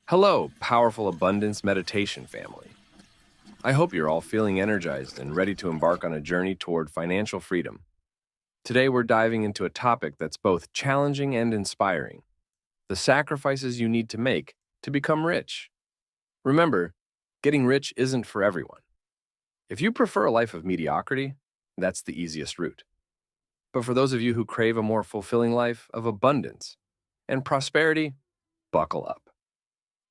Hello, powerful abundance meditation family. I hope you're all feeling energized and ready to embark on a journey toward financial freedom. Today, we're diving into a topic that's both challenging and inspiring: the sacrifices you need to make to become rich. Remember, getting rich isn't for everyone. If you prefer a life of mediocrity, that's the easiest route. But for those of you who crave a more fulfilling life of abundance and prosperity, buckle up.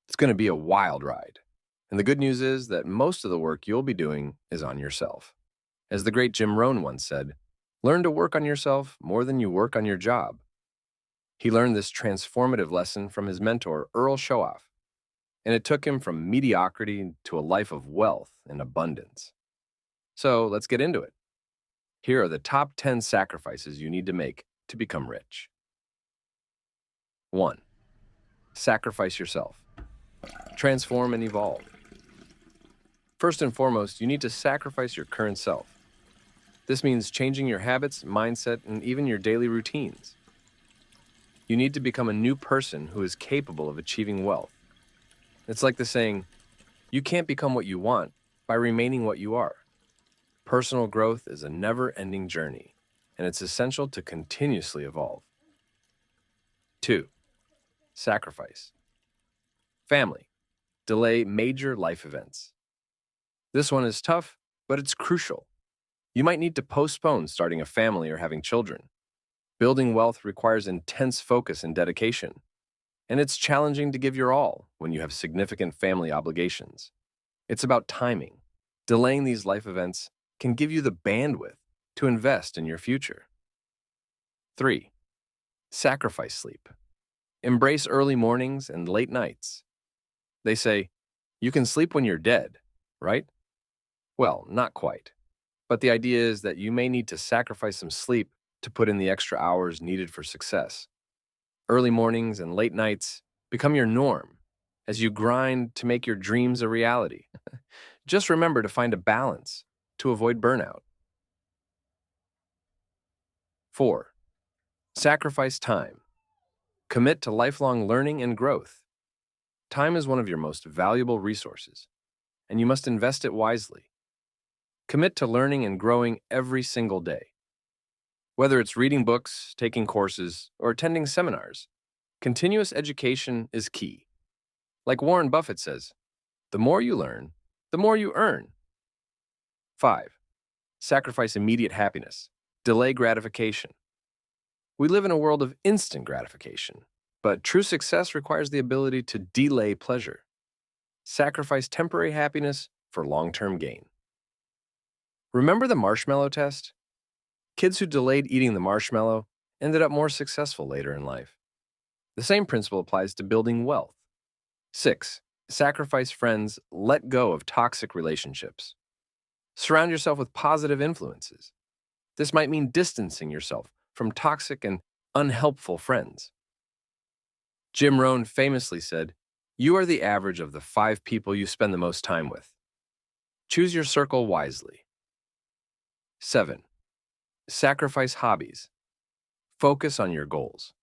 It's going to be a wild ride. And the good news is that most of the work you'll be doing is on yourself. As the great Jim Rohn once said, learn to work on yourself more than you work on your job. He learned this transformative lesson from his mentor, Earl Showoff, and it took him from mediocrity to a life of wealth and abundance. So let's get into it. Here are the top 10 sacrifices you need to make to become rich. 1. Sacrifice yourself. Transform and evolve. First and foremost, you need to sacrifice your current self. This means changing your habits, mindset, and even your daily routines. You need to become a new person who is capable of achieving wealth. It's like the saying, you can't become what you want by remaining what you are. Personal growth is a never-ending journey, and it's essential to continuously evolve. 2. Sacrifice. Family. Delay major life events. This one is tough, but it's crucial. You might need to postpone starting a family or having children. Building wealth requires intense focus and dedication, and it's challenging to give your all when you have significant family obligations. It's about timing. Delaying these life events can give you the bandwidth to invest in your future. 3. Sacrifice sleep. Embrace early mornings and late nights. They say, you can sleep when you're dead, right? Well, not quite. But the idea is that you may need to sacrifice some sleep to put in the extra hours needed for success. Early mornings and late nights become your norm as you grind to make your dreams a reality. Just remember to find a balance to avoid burnout. 4. Sacrifice time. Commit to lifelong learning and growth. Time is one of your most valuable resources, and you must invest it wisely. Commit to learning and growing every single day. Whether it's reading books, taking courses, or attending seminars, continuous education is key. Like Warren Buffett says, the more you learn, the more you earn. 5. Sacrifice immediate happiness. Delay gratification. We live in a world of instant gratification, but true success requires the ability to delay pleasure. Sacrifice temporary happiness for long-term gain. Remember the marshmallow test? Kids who delayed eating the marshmallow ended up more successful later in life. The same principle applies to building wealth. 6. Sacrifice friends, let go of toxic relationships. Surround yourself with positive influences. This might mean distancing yourself from toxic and unhelpful friends. Jim Rohn famously said, you are the average of the 5 people you spend the most time with. Choose your circle wisely. 7. Sacrifice hobbies. Focus on your goals.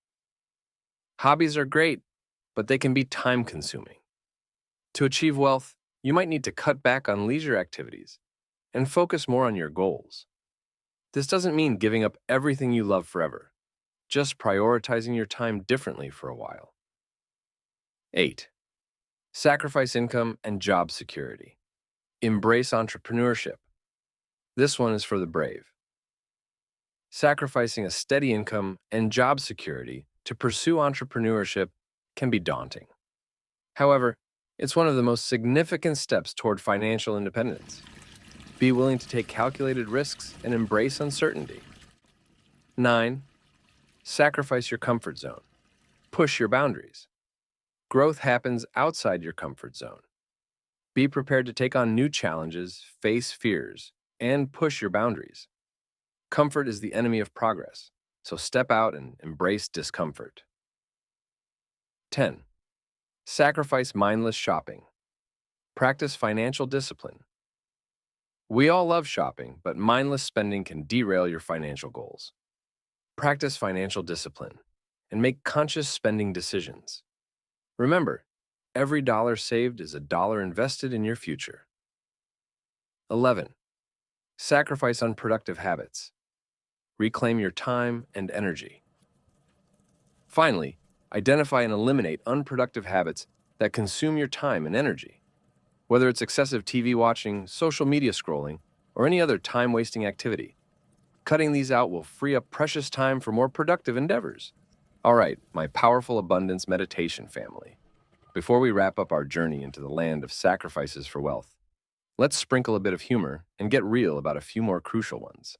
Hobbies are great, but they can be time-consuming. To achieve wealth, you might need to cut back on leisure activities and focus more on your goals. This doesn't mean giving up everything you love forever, just prioritizing your time differently for a while. 8. Sacrifice income and job security. Embrace entrepreneurship. This one is for the brave. Sacrificing a steady income and job security to pursue entrepreneurship can be daunting. However, it's one of the most significant steps toward financial independence. Be willing to take calculated risks and embrace uncertainty. 9. Sacrifice your comfort zone. Push your boundaries. Growth happens outside your comfort zone. Be prepared to take on new challenges, face fears, and push your boundaries. Comfort is the enemy of progress, so step out and embrace discomfort. 10. Sacrifice mindless shopping. Practice financial discipline. We all love shopping, but mindless spending can derail your financial goals. Practice financial discipline and make conscious spending decisions. Remember, Every dollar saved is a dollar invested in your future. 11. Sacrifice unproductive habits. Reclaim your time and energy. Finally, identify and eliminate unproductive habits that consume your time and energy. Whether it's excessive TV watching, social media scrolling, or any other time-wasting activity, cutting these out will free up precious time for more productive endeavors. All right, my powerful abundance meditation family. Before we wrap up our journey into the land of sacrifices for wealth, let's sprinkle a bit of humor and get real about a few more crucial ones.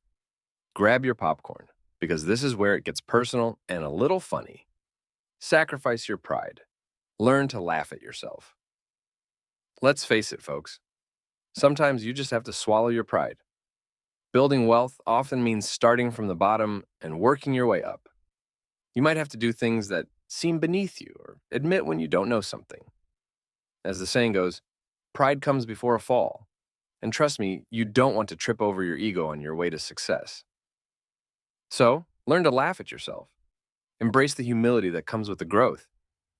Grab your popcorn, because this is where it gets personal and a little funny. Sacrifice your pride. Learn to laugh at yourself. Let's face it, folks. Sometimes you just have to swallow your pride. Building wealth often means starting from the bottom and working your way up. You might have to do things that seem beneath you or admit when you don't know something. As the saying goes, pride comes before a fall. And trust me, you don't want to trip over your ego on your way to success. So, learn to laugh at yourself. Embrace the humility that comes with the growth.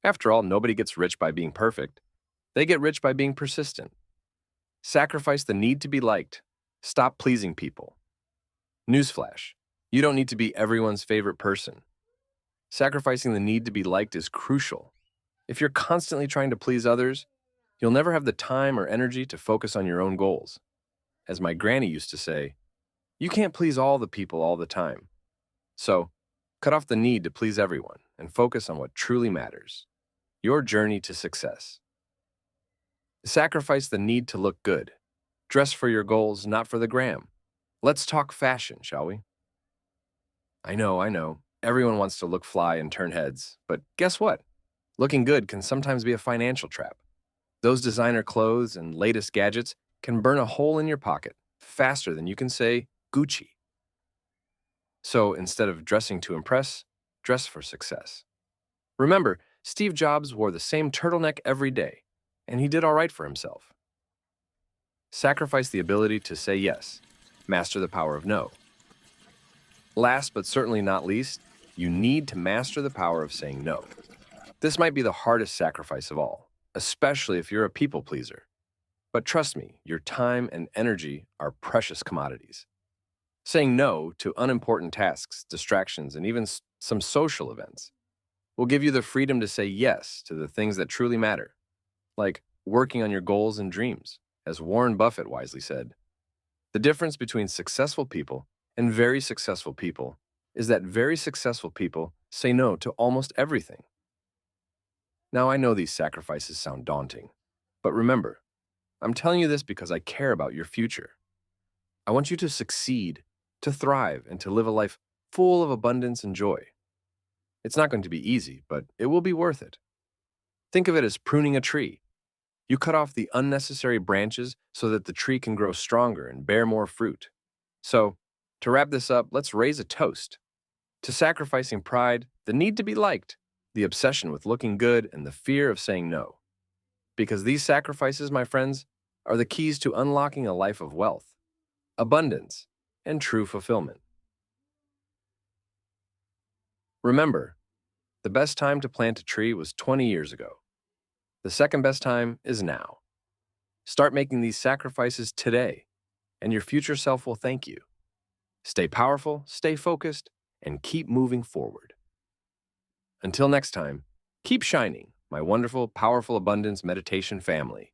After all, nobody gets rich by being perfect. They get rich by being persistent. Sacrifice the need to be liked. Stop pleasing people. Newsflash, you don't need to be everyone's favorite person. Sacrificing the need to be liked is crucial. If you're constantly trying to please others, you'll never have the time or energy to focus on your own goals. As my granny used to say, you can't please all the people all the time. So, cut off the need to please everyone and focus on what truly matters. Your journey to success. Sacrifice the need to look good. Dress for your goals, not for the gram. Let's talk fashion, shall we? I know. Everyone wants to look fly and turn heads, but guess what? Looking good can sometimes be a financial trap. Those designer clothes and latest gadgets can burn a hole in your pocket faster than you can say Gucci. So instead of dressing to impress, dress for success. Remember, Steve Jobs wore the same turtleneck every day, and he did all right for himself. Sacrifice the ability to say yes. Master the power of no. Last but certainly not least, you need to master the power of saying no. This might be the hardest sacrifice of all, especially if you're a people pleaser. But trust me, your time and energy are precious commodities. Saying no to unimportant tasks, distractions, and even some social events will give you the freedom to say yes to the things that truly matter, like working on your goals and dreams, as Warren Buffett wisely said. The difference between successful people and very successful people is that very successful people say no to almost everything. Now, I know these sacrifices sound daunting, but remember, I'm telling you this because I care about your future. I want you to succeed, to thrive, and to live a life full of abundance and joy. It's not going to be easy, but it will be worth it. Think of it as pruning a tree. You cut off the unnecessary branches so that the tree can grow stronger and bear more fruit. So, to wrap this up, let's raise a toast to sacrificing pride, the need to be liked, the obsession with looking good, and the fear of saying no. Because these sacrifices, my friends, are the keys to unlocking a life of wealth, abundance, and true fulfillment. Remember, the best time to plant a tree was 20 years ago. The second best time is now. Start making these sacrifices today, and your future self will thank you. Stay powerful, stay focused, and keep moving forward. Until next time, keep shining, my wonderful, powerful abundance meditation family.